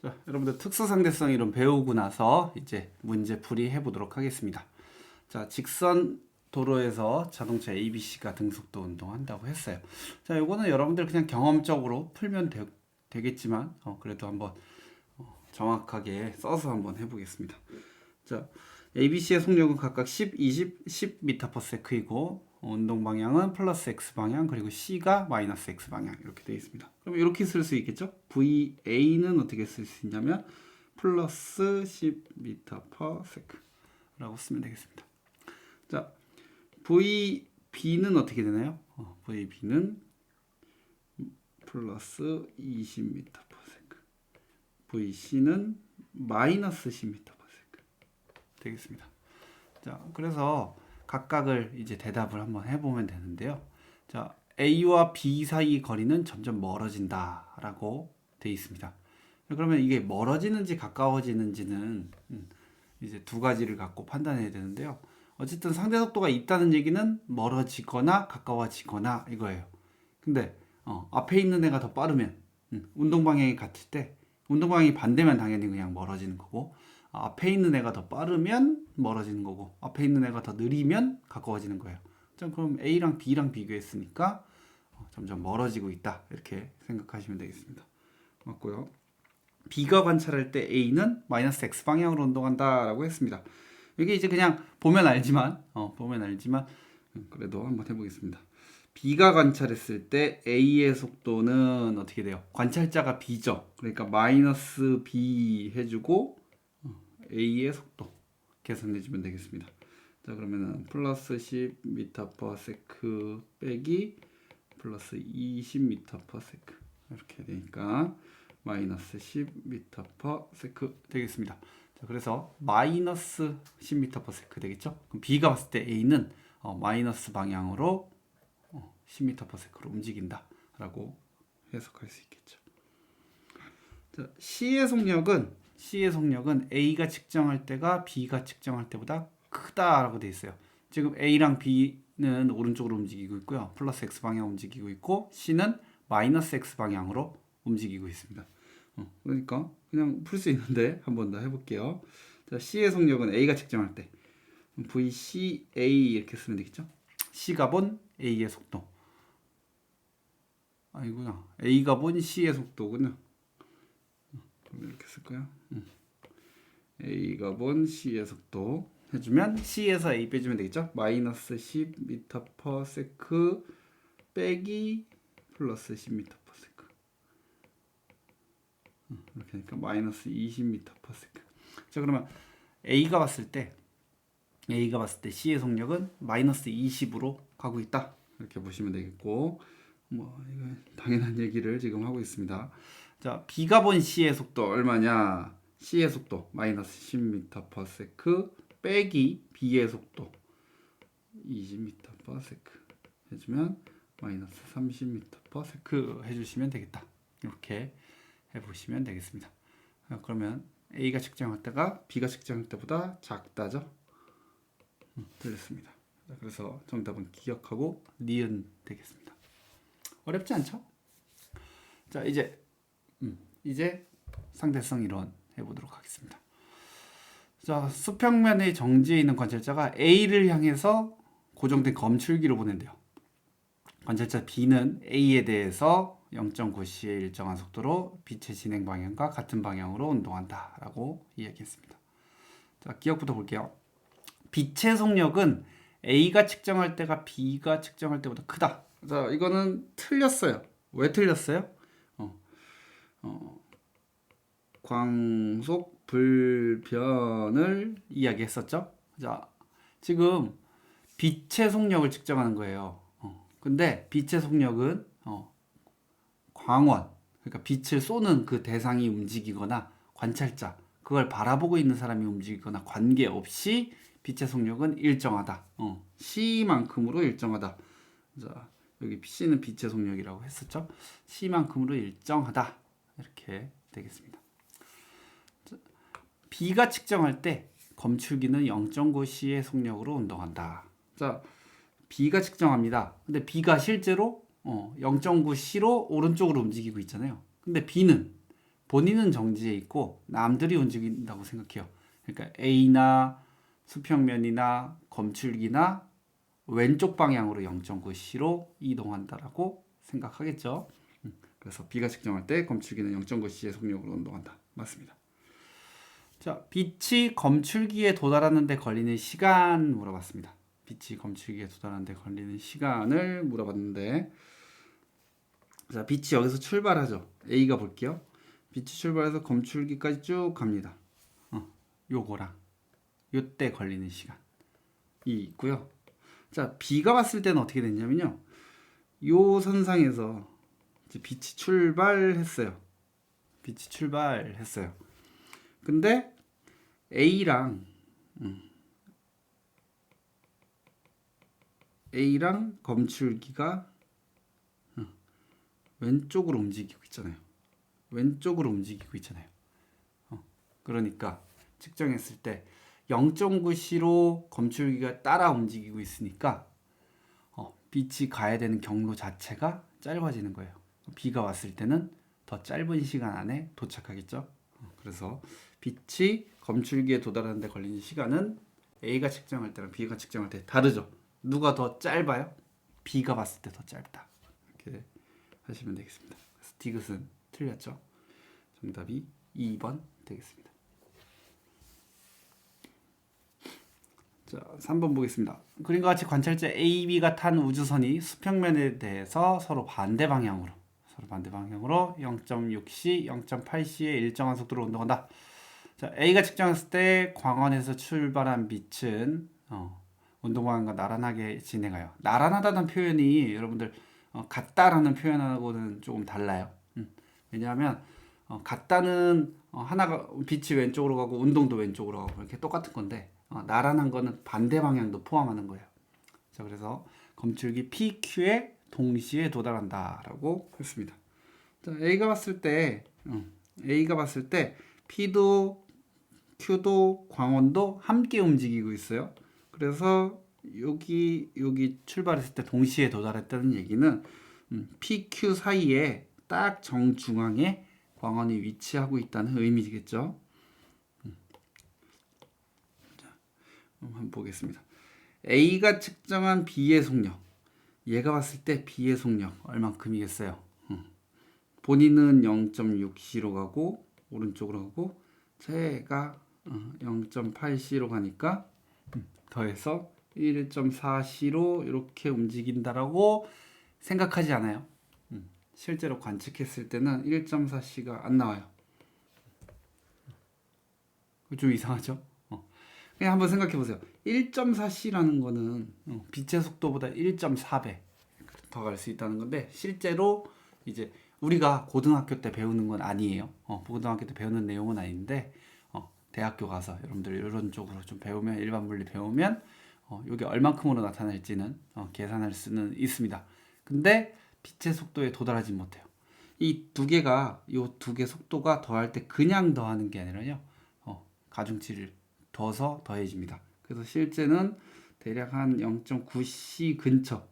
자, 여러분들 특수상대성 이론 배우고 나서 이제 문제 풀이 해보도록 하겠습니다. 자, 직선 도로에서 자동차 ABC가 등속도 운동한다고 했어요. 자, 요거는 여러분들 그냥 경험적으로 풀면 되겠지만 그래도 한번 정확하게 써서 한번 해보겠습니다. 자, ABC의 속력은 각각 10, 20, 10m/s이고 운동 방향은 플러스 x 방향 그리고 C가 마이너스 x 방향 이렇게 되어 있습니다. 그럼 이렇게 쓸 수 있겠죠? VA는 어떻게 쓸 수 있냐면 플러스 10m/s라고 쓰면 되겠습니다. 자, VB는 어떻게 되나요? VB는 플러스 20m/s. VC는 마이너스 10m/s 되겠습니다. 자, 그래서 각각을 이제 대답을 한번 해보면 되는데요. 자, A와 B 사이 거리는 점점 멀어진다라고 되어 있습니다. 그러면 이게 멀어지는지 가까워지는지는 이제 두 가지를 갖고 판단해야 되는데요. 어쨌든 상대 속도가 있다는 얘기는 멀어지거나 가까워지거나 이거예요. 근데 앞에 있는 애가 더 빠르면 운동 방향이 같을 때 운동 방향이 반대면 당연히 그냥 멀어지는 거고 앞에 있는 애가 더 빠르면 멀어지는 거고 앞에 있는 애가 더 느리면 가까워지는 거예요. 자, 그럼 A랑 B랑 비교했으니까 점점 멀어지고 있다 이렇게 생각하시면 되겠습니다. 맞고요. B가 관찰할 때 A는 마이너스 X 방향으로 운동한다 라고 했습니다. 이게 이제 그냥 보면 알지만 그래도 한번 해보겠습니다. B가 관찰했을 때 A의 속도는 어떻게 돼요? 관찰자가 B죠. 그러니까 마이너스 B 해주고 A의 속도 계산해주면 되겠습니다. 자, 그러면은 플러스 10m/s 빼기 플러스 20m/s 이렇게 되니까 마이너스 10m/s 되겠습니다. 자, 그래서 마이너스 10m/s 되겠죠? 그럼 B가 봤을 때 A는 마이너스 방향으로 10m/s로 움직인다라고 해석할 수 있겠죠. 자, C의 속력은 A가 측정할 때가 B가 측정할 때보다 크다라고 되어 있어요. 지금 A랑 B는 오른쪽으로 움직이고 있고요. 플러스 X 방향 움직이고 있고 C는 마이너스 X 방향으로 움직이고 있습니다. 그러니까 그냥 풀 수 있는데 한 번 더 해볼게요. 자, C의 속력은 A가 측정할 때 VCA 이렇게 쓰면 되겠죠. C가 본 A의 속도 아니구나. A가 본 C의 속도군요. 그럼 이렇게 쓸까요? A가 본 C의 속도 해주면 C에서 A 빼주면 되겠죠? 마이너스 10m/s 빼기 플러스 10m/s 이렇게 하니까 마이너스 20m/s. 자, 그러면 A가 봤을 때 C의 속력은 마이너스 20으로 가고 있다 이렇게 보시면 되겠고 뭐 이거 당연한 얘기를 지금 하고 있습니다. 자, B가 본 C의 속도 얼마냐? C의 속도 마이너스 10m/s 빼기 B의 속도 20m/s 해주면 마이너스 30m/s 해주시면 되겠다. 이렇게 해보시면 되겠습니다. 그러면 A가 측정할 때가 B가 측정할 때보다 작다죠? 틀렸습니다. 그래서 정답은 기억하고 니은 되겠습니다. 어렵지 않죠? 자, 이제 상대성 이론 해보도록 하겠습니다. 자, 수평면의 정지에 있는 관찰자가 A를 향해서 고정된 검출기를 보낸대요. 관찰자 B는 A에 대해서 0.9c의 일정한 속도로 빛의 진행 방향과 같은 방향으로 운동한다 라고 이야기했습니다. 자, 기억부터 볼게요. 빛의 속력은 A가 측정할 때가 B가 측정할 때보다 크다. 자, 이거는 틀렸어요. 왜 틀렸어요? 광속 불변을 이야기했었죠. 자, 지금 빛의 속력을 측정하는 거예요. 근데 빛의 속력은 광원, 그러니까 빛을 쏘는 그 대상이 움직이거나 관찰자, 그걸 바라보고 있는 사람이 움직이거나 관계없이 빛의 속력은 일정하다. C만큼으로 일정하다. 자, 여기 C는 빛의 속력이라고 했었죠. C만큼으로 일정하다. 이렇게 되겠습니다. B가 측정할 때 검출기는 0.9c의 속력으로 운동한다. 자, B가 측정합니다. 근데 B가 실제로 0.9c로 오른쪽으로 움직이고 있잖아요. 근데 B는 본인은 정지해 있고 남들이 움직인다고 생각해요. 그러니까 A나 수평면이나 검출기나 왼쪽 방향으로 0.9C로 이동한다라고 생각하겠죠. 그래서 B가 측정할 때 검출기는 0.9C의 속력으로 운동한다. 맞습니다. 자, 빛이 검출기에 도달하는 데 걸리는 시간 물어봤습니다. 빛이 검출기에 도달하는 데 걸리는 시간을 물어봤는데, 자, 빛이 여기서 출발하죠. A가 볼게요. 빛이 출발해서 검출기까지 쭉 갑니다. 요거랑 요때 걸리는 시간이 있고요. 자, B가 봤을 때는 어떻게 됐냐면요. 요 선상에서 이제 빛이 출발했어요. 빛이 출발했어요. 근데 A랑 검출기가 왼쪽으로 움직이고 있잖아요. 왼쪽으로 움직이고 있잖아요. 그러니까 측정했을 때 0.9C로 검출기가 따라 움직이고 있으니까 빛이 가야 되는 경로 자체가 짧아지는 거예요. B가 왔을 때는 더 짧은 시간 안에 도착하겠죠. 그래서 빛이 검출기에 도달하는 데 걸리는 시간은 A가 측정할 때랑 B가 측정할 때 다르죠. 누가 더 짧아요? B가 봤을 때 더 짧다. 이렇게 하시면 되겠습니다. 그래서 디귿은 틀렸죠. 정답이 2번 되겠습니다. 자, 3번 보겠습니다. 그림과 같이 관찰자 A, B가 탄 우주선이 수평면에 대해서 서로 반대 방향으로 0.6C, 0.8C의 일정한 속도로 운동한다. 자, A가 측정했을 때 광원에서 출발한 빛은 운동 방향과 나란하게 진행하여. 나란하다는 표현이 여러분들 같다라는 표현하고는 조금 달라요. 왜냐하면 같다는 하나가 빛이 왼쪽으로 가고 운동도 왼쪽으로 가고 이렇게 똑같은 건데 나란한 거는 반대 방향도 포함하는 거예요. 자, 그래서 검출기 PQ에 동시에 도달한다라고 했습니다. 자, A가 봤을 때 P도 Q도 광원도 함께 움직이고 있어요. 그래서 여기 출발했을 때 동시에 도달했다는 얘기는 PQ 사이에 딱 정중앙에 광원이 위치하고 있다는 의미겠죠. 자, 한번 보겠습니다. A가 측정한 B의 속력. 얘가 봤을 때 B의 속력 얼만큼이겠어요? 본인은 0.6C로 가고 오른쪽으로 가고 제가 0.8C로 가니까 더해서 1.4C로 이렇게 움직인다라고 생각하지 않아요. 실제로 관측했을 때는 1.4C가 안 나와요. 좀 이상하죠? 그냥 한번 생각해 보세요. 1.4C라는 거는 빛의 속도보다 1.4배 더 갈 수 있다는 건데 실제로 이제 우리가 고등학교 때 배우는 건 아니에요. 고등학교 때 배우는 내용은 아닌데 대학교 가서 여러분들 이런 쪽으로 좀 배우면 일반 물리 배우면 이게 얼만큼으로 나타날지는 계산할 수는 있습니다. 근데 빛의 속도에 도달하지 못해요. 이 두 개가 이 두 개 속도가 더할 때 그냥 더하는 게 아니라요. 가중치를 둬서 더해집니다. 그래서 실제는 대략 한 0.9C 근처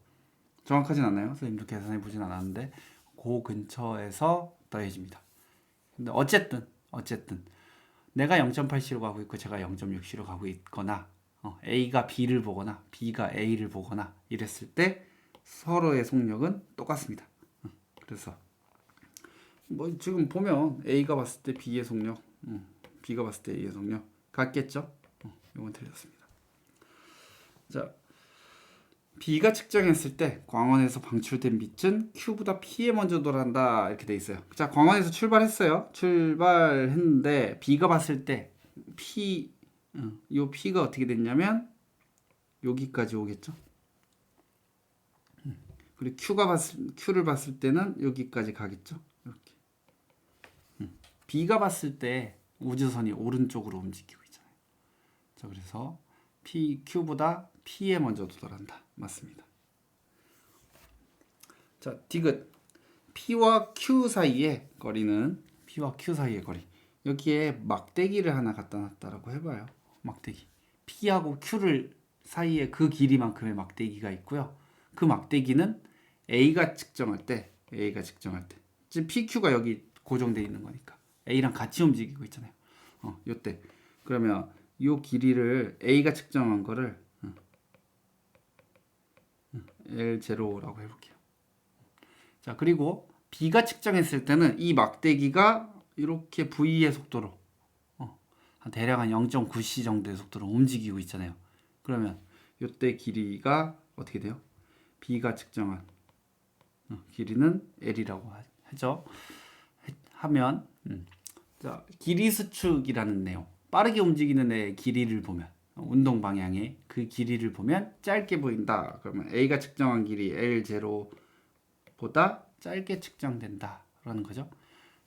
정확하진 않나요? 선생님도 계산해 보진 않았는데 그 근처에서 더해집니다. 근데 어쨌든 내가 0.8C로 가고 있고 제가 0.6C로 가고 있거나 A가 B를 보거나 B가 A를 보거나 이랬을 때 서로의 속력은 똑같습니다. 그래서 뭐 지금 보면 A가 봤을 때 B의 속력, B가 봤을 때 A의 속력 같겠죠? 이건 틀렸습니다. 자, B가 측정했을 때 광원에서 방출된 빛은 Q보다 P에 먼저 도달한다 이렇게 돼 있어요. 자, 광원에서 출발했어요. 출발했는데 B가 봤을 때 요 P가 어떻게 됐냐면 여기까지 오겠죠. 그리고 Q를 봤을 때는 여기까지 가겠죠. 이렇게. B가 봤을 때 우주선이 오른쪽으로 움직이고 있잖아요. 자, 그래서 Q보다 P에 먼저 도달한다. 맞습니다. 자, 디귿. P와 Q 사이의 거리는 여기에 막대기를 하나 갖다 놨다라고 해봐요. 막대기. P하고 Q를 사이에 그 길이만큼의 막대기가 있고요. 그 막대기는 A가 측정할 때 지금 PQ가 여기 고정되어 있는 거니까 A랑 같이 움직이고 있잖아요. 요때 그러면 요 길이를 A가 측정한 거를 L0라고 해볼게요. 자, 그리고 B가 측정했을 때는 이 막대기가 이렇게 V의 속도로 대략 한 0.9c 정도의 속도로 움직이고 있잖아요. 그러면 요때 길이가 어떻게 돼요? B가 측정한 길이는 L이라고 하죠. 하면 자, 길이 수축이라는 내용, 빠르게 움직이는 애의 길이를 보면 운동 방향의 그 길이를 보면 짧게 보인다. 그러면 A가 측정한 길이 L0보다 짧게 측정된다 라는 거죠.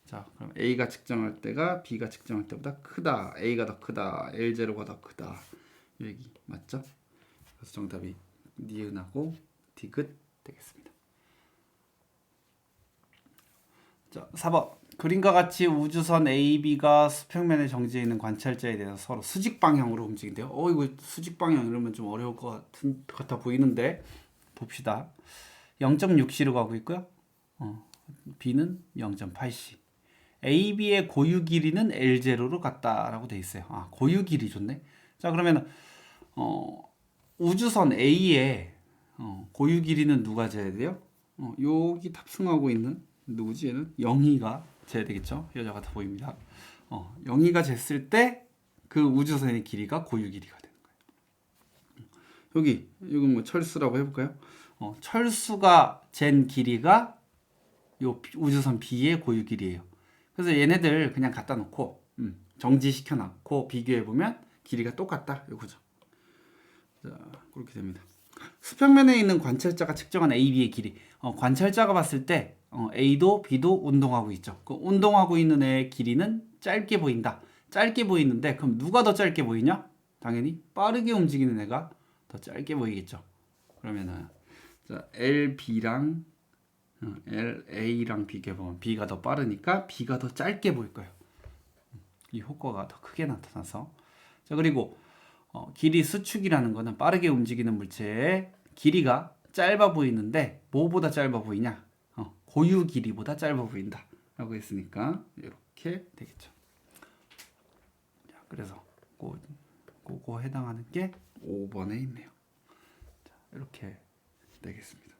자, 그럼 A가 측정할 때가 B가 측정할 때보다 크다. A가 더 크다. L0가 더 크다. 여기 맞죠? 그래서 정답이 니은하고 디귿 되겠습니다. 자, 4번. 그림과 같이 우주선 AB가 수평면에 정지해 있는 관찰자에 대해서 서로 수직 방향으로 움직인대요. 이거 수직 방향 이러면 좀 어려울 것 같아 보이는데 봅시다. 0.6c로 가고 있고요. B는 0.8c. AB의 고유 길이는 L0로 같다라고 돼 있어요. 고유 길이 좋네. 자, 그러면 우주선 A의 고유 길이는 누가 재야 돼요? 여기 탑승하고 있는 누구지? 얘는 영희가 재야 되겠죠. 여자 같아 보입니다. 영희가 쟀을 때 그 우주선의 길이가 고유 길이가 되는 거예요. 여기 이건 뭐 철수라고 해볼까요? 철수가 잰 길이가 요 우주선 B의 고유 길이에요. 그래서 얘네들 그냥 갖다 놓고 정지시켜 놨고 비교해 보면 길이가 똑같다 이거죠. 자, 그렇게 됩니다. 수평면에 있는 관찰자가 측정한 A, B의 길이. 관찰자가 봤을 때 A도 B도 운동하고 있죠. 그 운동하고 있는 애의 길이는 짧게 보인다. 짧게 보이는데 그럼 누가 더 짧게 보이냐? 당연히 빠르게 움직이는 애가 더 짧게 보이겠죠. 그러면은 자, LB랑 LA랑 비교해보면 B가 더 빠르니까 B가 더 짧게 보일 거예요. 이 효과가 더 크게 나타나서. 자, 그리고 길이 수축이라는 거는 빠르게 움직이는 물체의 길이가 짧아 보이는데 뭐보다 짧아 보이냐? 고유 길이보다 짧아 보인다 라고 했으니까 이렇게 되겠죠. 자, 그래서 그거 해당하는 게 5번에 있네요. 자, 이렇게 되겠습니다.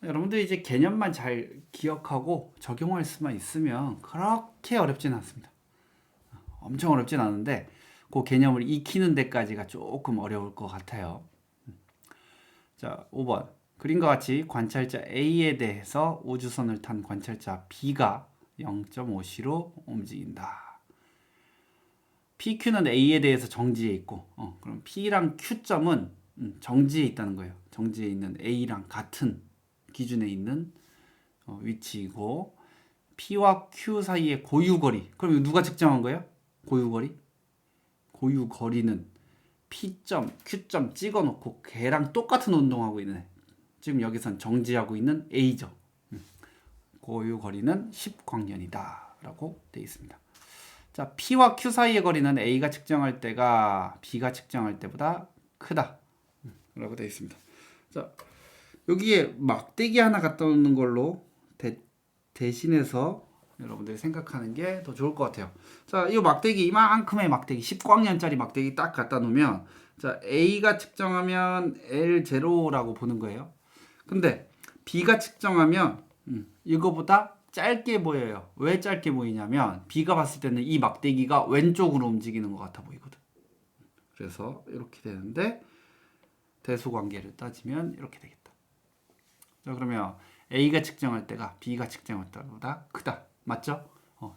여러분들 이제 개념만 잘 기억하고 적용할 수만 있으면 그렇게 어렵진 않습니다. 엄청 어렵진 않은데 그 개념을 익히는 데까지가 조금 어려울 것 같아요. 자, 5번. 그림과 같이 관찰자 A에 대해서 우주선을 탄 관찰자 B가 0.5c로 움직인다. PQ는 A에 대해서 정지해 있고, 그럼 P랑 Q점은 정지해 있다는 거예요. 정지해 있는 A랑 같은 기준에 있는 위치이고, P와 Q 사이의 고유거리. 그럼 누가 측정한 거예요? 고유거리? 고유거리는 P점, Q점 찍어놓고 걔랑 똑같은 운동하고 있는 애. 지금 여기선 정지하고 있는 A죠. 고유거리는 10광년이다 라고 되어 있습니다. 자, P와 Q 사이의 거리는 A가 측정할 때가 B가 측정할 때보다 크다 라고 되어 있습니다. 자, 여기에 막대기 하나 갖다 놓는 걸로 대신해서 여러분들이 생각하는 게 더 좋을 것 같아요. 자, 이 막대기 이만큼의 막대기 10광년짜리 막대기 딱 갖다 놓으면 자, A가 측정하면 L0라고 보는 거예요. 근데 B가 측정하면 이거보다 짧게 보여요. 왜 짧게 보이냐면 B가 봤을 때는 이 막대기가 왼쪽으로 움직이는 것 같아 보이거든. 그래서 이렇게 되는데 대소관계를 따지면 이렇게 되겠다. 자, 그러면 A가 측정할 때가 B가 측정할 때보다 크다. 맞죠?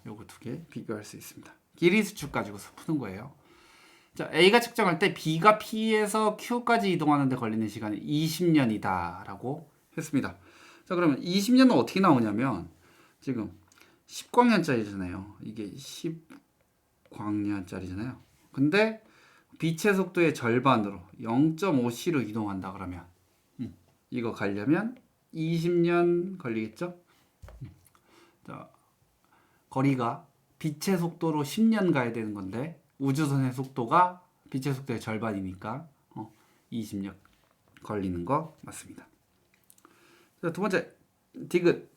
요거 두 개 비교할 수 있습니다. 길이 수축 가지고서 푸는 거예요. 자, A가 측정할 때 B가 P에서 Q까지 이동하는데 걸리는 시간이 20년이다 라고 했습니다. 자, 그러면 20년은 어떻게 나오냐면 지금 10광년짜리잖아요. 이게 10광년짜리잖아요. 근데 빛의 속도의 절반으로 0.5c로 이동한다 그러면 이거 가려면 20년 걸리겠죠? 자, 거리가 빛의 속도로 10년 가야 되는 건데 우주선의 속도가 빛의 속도의 절반이니까 20년 걸리는 거 맞습니다. 자, 두 번째 디귿.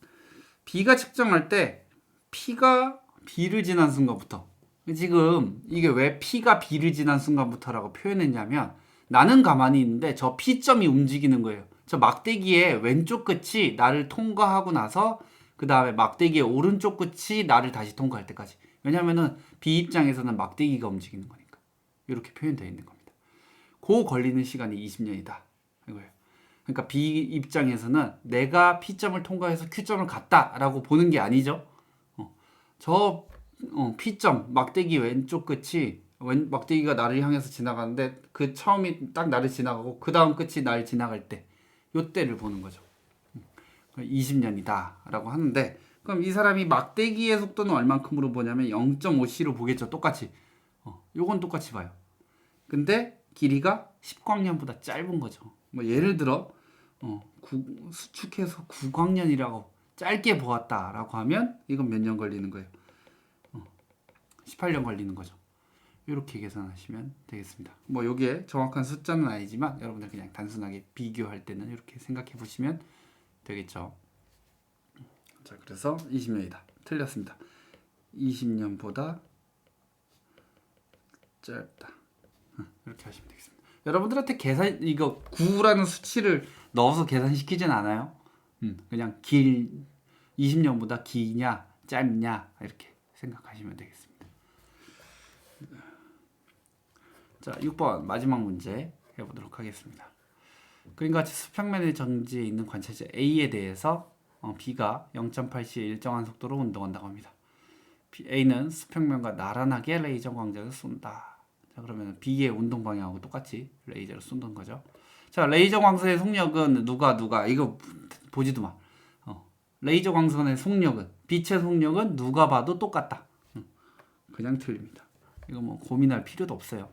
B가 측정할 때 P가 B를 지난 순간부터. 지금 이게 왜 P가 B를 지난 순간부터라고 표현했냐면 나는 가만히 있는데 저 P점이 움직이는 거예요. 저 막대기의 왼쪽 끝이 나를 통과하고 나서 그 다음에 막대기의 오른쪽 끝이 나를 다시 통과할 때까지. 왜냐면은 B 입장에서는 막대기가 움직이는 거니까. 이렇게 표현되어 있는 겁니다. 그 걸리는 시간이 20년이다. 이거예요. 그러니까 B 입장에서는 내가 P점을 통과해서 Q점을 갔다라고 보는 게 아니죠. 저 P점 막대기 왼쪽 끝이 막대기가 나를 향해서 지나가는데 그 처음이 딱 나를 지나가고 그 다음 끝이 나를 지나갈 때 요때를 보는 거죠. 20년이다 라고 하는데 그럼 이 사람이 막대기의 속도는 얼만큼으로 보냐면 0.5c로 보겠죠. 똑같이 요건 똑같이 봐요. 근데 길이가 10광년보다 짧은 거죠. 뭐 예를 들어 수축해서 9광년이라고 짧게 보았다라고 하면 이건 몇 년 걸리는 거예요? 18년 걸리는 거죠. 이렇게 계산하시면 되겠습니다. 뭐 여기에 정확한 숫자는 아니지만 여러분들 그냥 단순하게 비교할 때는 이렇게 생각해 보시면 되겠죠. 자, 그래서 20년이다. 틀렸습니다. 20년보다 짧다. 이렇게 하시면 되겠습니다. 여러분들한테 계산 이거 9라는 수치를 넣어서 계산시키진 않아요. 그냥 20년보다 기냐 짧냐 이렇게 생각하시면 되겠습니다. 자, 6번 마지막 문제 해보도록 하겠습니다. 그림과 같이 수평면의 정지에 있는 관찰자 A에 대해서 B가 0.8c의 일정한 속도로 운동한다고 합니다. A는 수평면과 나란하게 레이저 광장을 쏜다. 자, 그러면 B의 운동 방향하고 똑같이 레이저를 쏜다는 거죠. 자, 레이저 광선의 속력은 누가 이거 보지도 마. 레이저 광선의 속력은 빛의 속력은 누가 봐도 똑같다. 그냥 틀립니다. 이거 뭐 고민할 필요도 없어요.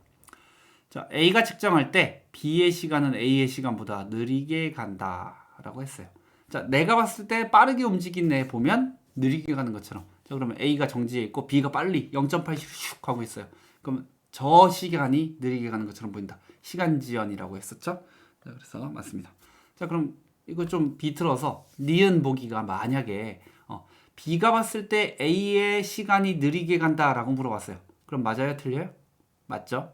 자, A가 측정할 때 B의 시간은 A의 시간보다 느리게 간다라고 했어요. 자, 내가 봤을 때 빠르게 움직이는 애 보면 느리게 가는 것처럼. 자, 그러면 A가 정지해 있고 B가 빨리 0.8씩 슉 하고 있어요. 그러면 저 시간이 느리게 가는 것처럼 보인다. 시간 지연이라고 했었죠? 자, 그래서 맞습니다. 자, 그럼 이거 좀 비틀어서 니은 보기가 만약에 B가 봤을 때 A의 시간이 느리게 간다라고 물어봤어요. 그럼 맞아요? 틀려요? 맞죠?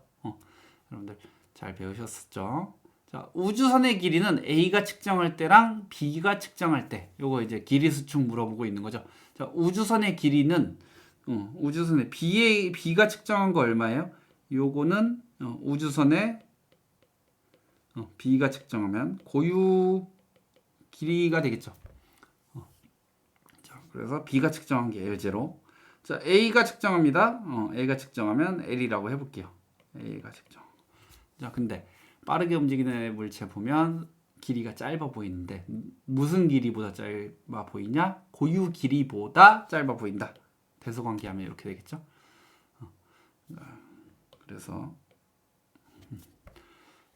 여러분들 잘 배우셨었죠? 자, 우주선의 길이는 A가 측정할 때랑 B가 측정할 때 요거 이제 길이 수축 물어보고 있는 거죠. 자, 우주선의 길이는 우주선의 B가 측정한 거 얼마예요? 요거는 우주선의 B가 측정하면 고유 길이가 되겠죠. 자, 그래서 B가 측정한 게 L0. 자, A가 측정합니다. A가 측정하면 L이라고 해볼게요. A가 측정. 자, 근데 빠르게 움직이는 물체 보면 길이가 짧아 보이는데 무슨 길이보다 짧아 보이냐? 고유 길이보다 짧아 보인다. 대소관계하면 이렇게 되겠죠. 그래서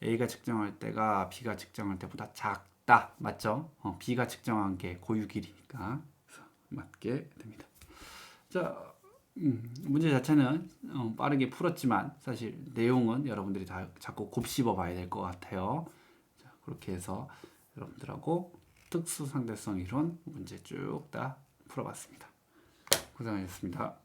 A가 측정할 때가 B가 측정할 때보다 작다. 맞죠? B가 측정한 게 고유 길이니까 그래서 맞게 됩니다. 자, 문제 자체는 빠르게 풀었지만 사실 내용은 여러분들이 다 자꾸 곱씹어 봐야 될 것 같아요. 자, 그렇게 해서 여러분들하고 특수상대성 이론 문제 쭉 다 풀어봤습니다. 고생하셨습니다.